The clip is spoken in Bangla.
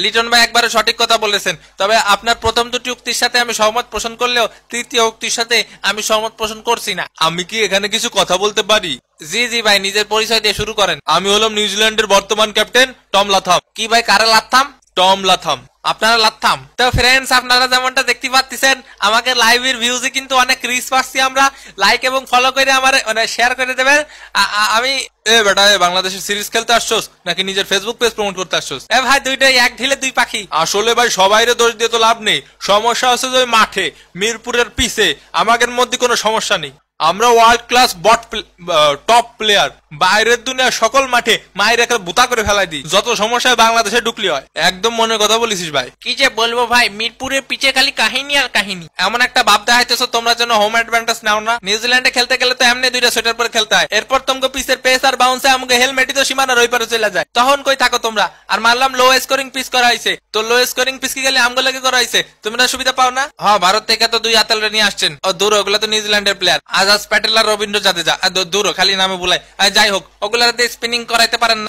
লিটন ভাই একবারে সঠিক কথা বলেছেন, তবে আপনার প্রথম দুটি উক্তির সাথে আমি সহমত পোষণ করলেও তৃতীয় উক্তির সাথে আমি সহমত পোষণ করছি না। আমি কি এখানে কিছু কথা বলতে পারি? জি জি ভাই, নিজের পরিচয় দিয়ে শুরু করেন। আমি হলাম নিউজিল্যান্ডের বর্তমান ক্যাপ্টেন টম লাথাম। কি ভাই, কারে লাথম? Tom Latham. আপনারা লাথম। তো ফ্রেন্ডস, আপনারা যেমনটা দেখতে পাচ্ছেন আমাকে লাইভের ভিউজে কিন্তু অনেক রিচ পাচ্ছি আমরা। লাইক এবং ফলো করে আমার শেয়ার করে দেবেন। আমি বেটা, বাংলাদেশের সিরিজ খেলতে আসছোস নাকি নিজের ফেসবুক পেজ প্রমোট করতে আসছোস? ভাই, দুইটাই এক ঢিলে দুই পাখি। আসলে ভাই সবাইরে দোষ দিয়ে তো লাভ নেই। সমস্যা হচ্ছে যে মাঠে মিরপুরের পিছে আমাদের মধ্যে কোনো সমস্যা নেই। আমরা ওয়ার্ল্ড ক্লাস টপ প্লেয়ার। বাইরের দুনিয়ার সকল মাঠে মায়ের একটা বুতা করে ফেলাই দিই। যত সমস্যায় বাংলাদেশে ঢুকলি হয়। একদম মনের কথা বলেছিস ভাই। কি যে বলবো ভাই, মিরপুরের পিছে খালি কাহিনী আর কাহিনী। এমন একটা ভাব দেখাইতেছো তোমরা যেন হোম অ্যাডভান্টেজ নাও না। নিউজিল্যান্ডে খেলতে গেলে তো এমনি দুইটা সোয়েটার পরে খেলতে হয়, এরপর তোমাকে পিসের পেস আর বাউন্সে আমাকে হেলমেটই তো সীমানার ওই পারে চলে যায়। তখন কই থাকো তোমরা? আর মারলাম লো স্কোরিং পিস করা হয়েছে, তো লো স্কোরিং পিস কি গেলে আমগুলোকে করা হয়েছে, তোমরা সুবিধা পাও না? হ্যাঁ, ভারত থেকে তো দুই আতালরে নিয়ে আসছেন। ও দূর, ওগুলো তো নিউজিল্যান্ডের প্লেয়ার, আজাদ প্যাটেল আর রবীন্দ্র জাদেজা। দূর খালি নামে বলাই। যাই হোক, ওগুলা স্পিনিং করাইতে পারেন না।